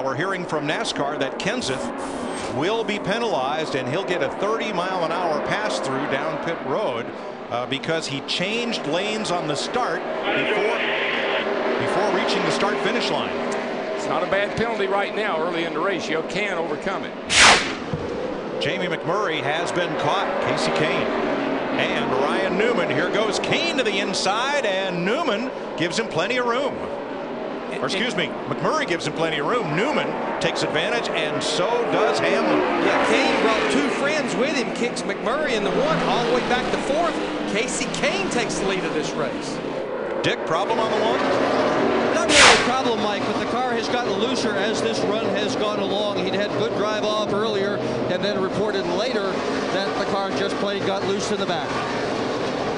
Now we're hearing from NASCAR that Kenseth will be penalized, and he'll get a 30-mile-an-hour pass through down pit road because he changed lanes on the start before reaching the start finish line. It's not a bad penalty right now early in the race. You can overcome it. Jamie McMurray has been caught. Casey Kane and Ryan Newman. Here goes Kane to the inside, and Newman gives him plenty of room. Or excuse me, McMurray gives him plenty of room. Newman takes advantage, and so does Hamlin. Yeah, Kane brought two friends with him, kicks McMurray in the one, all the way back to fourth. Casey Kane takes the lead of this race. Dick, problem on the one? Not really a problem, Mike, but the car has gotten looser as this run has gone along. He'd had good drive off earlier, and then reported later that the car just plain got loose in the back.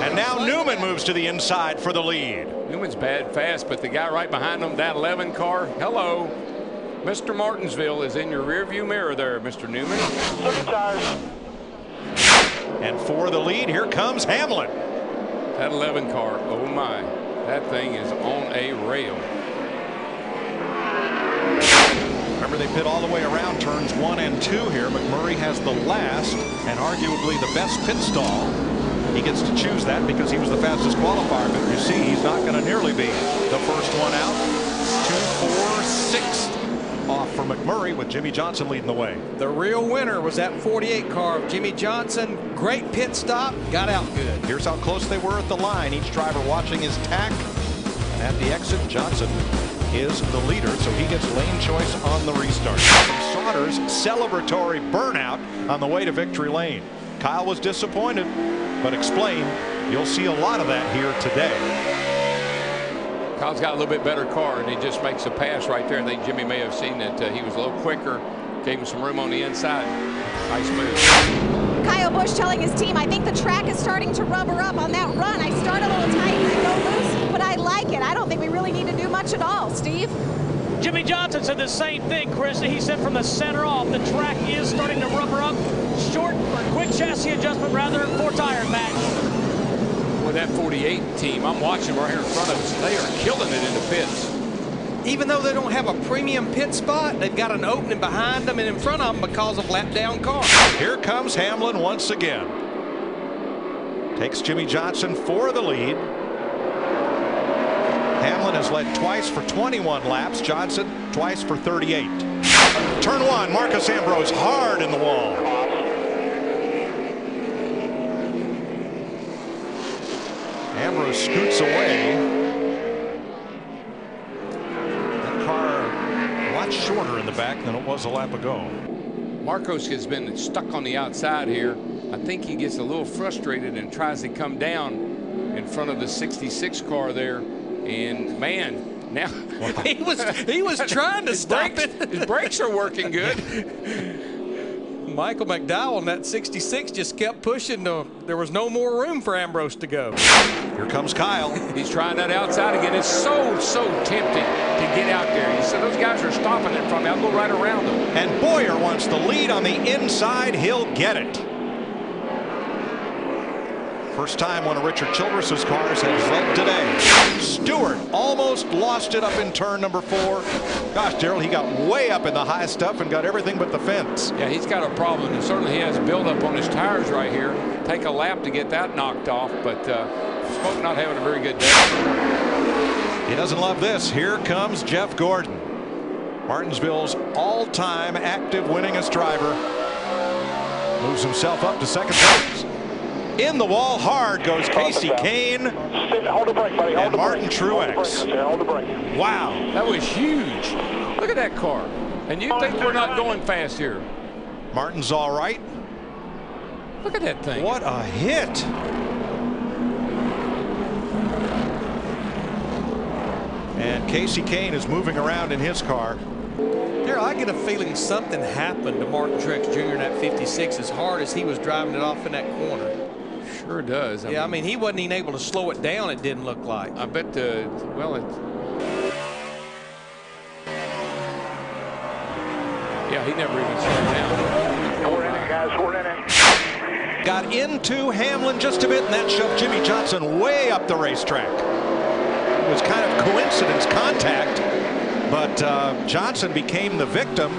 And now Newman moves to the inside for the lead. Newman's bad fast, but the guy right behind him, that 11 car, hello. Mr. Martinsville is in your rearview mirror there, Mr. Newman. And for the lead, here comes Hamlin. That 11 car, oh my, that thing is on a rail. Remember, they pit all the way around turns 1 and 2 here. McMurray has the last and arguably the best pit stall. He gets to choose that because he was the fastest qualifier, but you see he's not going to nearly be the first one out. 2-4-6 off for McMurray, with Jimmy Johnson leading the way. The real winner was that 48 car of Jimmy Johnson. Great pit stop, got out good. Here's how close they were at the line. Each driver watching his tack. And at the exit, Johnson is the leader, so he gets lane choice on the restart. Sauter's celebratory burnout on the way to victory lane. Kyle was disappointed, but explained you'll see a lot of that here today. Kyle's got a little bit better car, and he just makes a pass right there. I think Jimmy may have seen that he was a little quicker, gave him some room on the inside. Nice move. Kyle Busch telling his team, I think the track is starting to rubber up on that run. I start a little tight and go loose, but I like it. I don't think we really need to do much at all. Steve? Jimmy Johnson said the same thing, Chris. He said from the center off, the track is starting to rubber up. Short or quick chassis adjustment rather than 4-tire match. With that 48 team, I'm watching right here in front of us. They are killing it in the pits. Even though they don't have a premium pit spot, they've got an opening behind them and in front of them because of lap down cars. Here comes Hamlin once again. Takes Jimmy Johnson for the lead. Hamlin has led twice for 21 laps. Johnson twice for 38. Turn 1, Marcus Ambrose hard in the wall. Ambrose scoots away. That car a lot shorter in the back than it was a lap ago. Marcos has been stuck on the outside here. I think he gets a little frustrated and tries to come down in front of the 66 car there. And man, now he was trying to stop it. His brakes are working good. Michael McDowell in that 66 just kept pushing. There was no more room for Ambrose to go. Here comes Kyle. He's trying that outside again. It's so tempting to get out there. He said those guys are stopping it from me. I'll go right around them. And Boyer wants the lead on the inside. He'll get it. First time one of Richard Childress's cars has led today. Stewart almost lost it up in turn number 4. Gosh, Darrell, he got way up in the high stuff and got everything but the fence. Yeah, he's got a problem, and certainly he has buildup on his tires right here. Take a lap to get that knocked off, but Smoke not having a very good day. He doesn't love this. Here comes Jeff Gordon, Martinsville's all-time active winningest driver. Moves himself up to second place. In the wall hard goes Casey Kane and Martin Truex. Wow, that was huge. Look at that car. And you think we're not going fast here? Martin's all right. Look at that thing. What a hit. And Casey Kane is moving around in his car. Darrell, I get a feeling something happened to Martin Truex Jr. in that 56 as hard as he was driving it off in that corner. Sure does. I mean, he wasn't even able to slow it down, it didn't look like. I bet, well, yeah, he never even slowed down. We're in it, guys. We're in it. Got into Hamlin just a bit, and that shoved Jimmy Johnson way up the racetrack. It was kind of coincidence contact. But Johnson became the victim.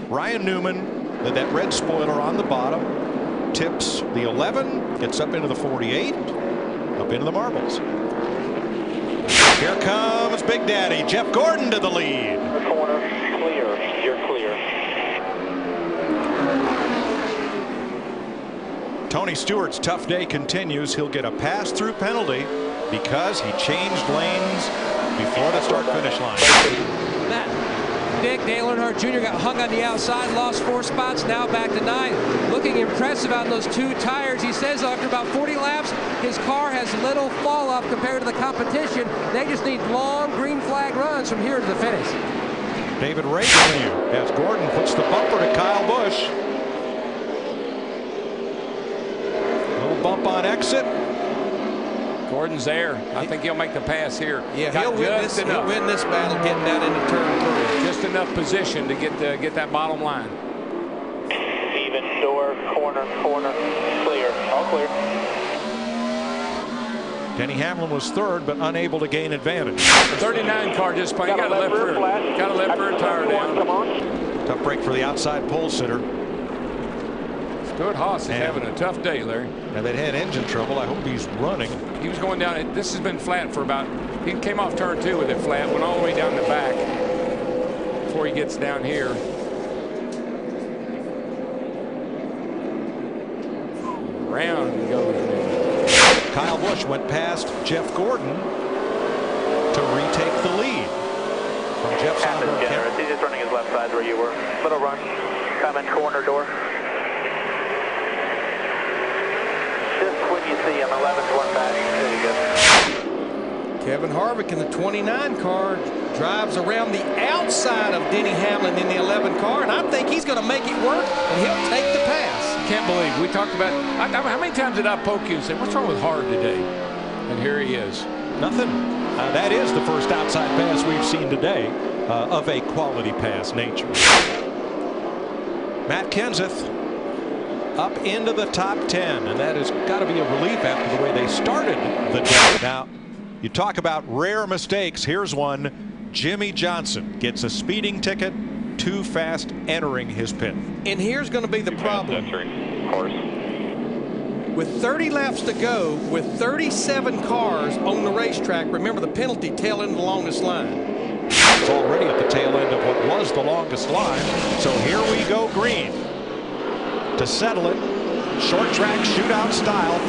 Ryan Newman, with that red spoiler on the bottom, tips the 11, gets up into the 48, up into the marbles. Here comes Big Daddy. Jeff Gordon to the lead. Corner, clear. You're clear. Tony Stewart's tough day continues. He'll get a pass-through penalty because he changed lanes before the start-finish line. Dick Dale Earnhardt Jr. got hung on the outside, lost 4 spots, now back to 9. Looking impressive on those 2 tires. He says after about 40 laps, his car has little fall off compared to the competition. They just need long green flag runs from here to the finish. David Reagan as Gordon puts the bumper to Kyle Busch. Little bump on exit. Gordon's there. I think he'll make the pass here. Yeah, he'll win this battle getting down into turn 3. Just enough position to get that bottom line. Even door, corner, clear. All clear. Denny Hamlin was third, but unable to gain advantage. The 39 car just playing. Got to let her tire down. Tough break for the outside pole sitter. Stuart Haas is having a tough day, Larry. Now they'd had engine trouble. I hope he's running. He was going down. This has been flat for about. He came off turn 2 with it flat, went all the way down the back before he gets down here. Round goes. Kyle Busch went past Jeff Gordon to retake the lead from Jeff's onboard camera. He's just running his left side where you were. Little run. Coming corner door. Just when you see him, 11's one back. There you go. Kevin Harvick in the 29 car drives around the outside of Denny Hamlin in the 11 car, and I think he's going to make it work, and he'll take the pass. Can't believe we talked about. How many times did I poke you and say, "What's wrong with Hard today?" And here he is. Nothing. That is the first outside pass we've seen today of a quality pass nature. Matt Kenseth up into the top 10, and that has got to be a relief after the way they started the day. Now, you talk about rare mistakes. Here's one. Jimmy Johnson gets a speeding ticket too fast entering his pit. And here's going to be the problem. With 30 laps to go, with 37 cars on the racetrack, remember the penalty tail end of the longest line. It's already at the tail end of what was the longest line. So here we go green to settle it. Short track shootout style.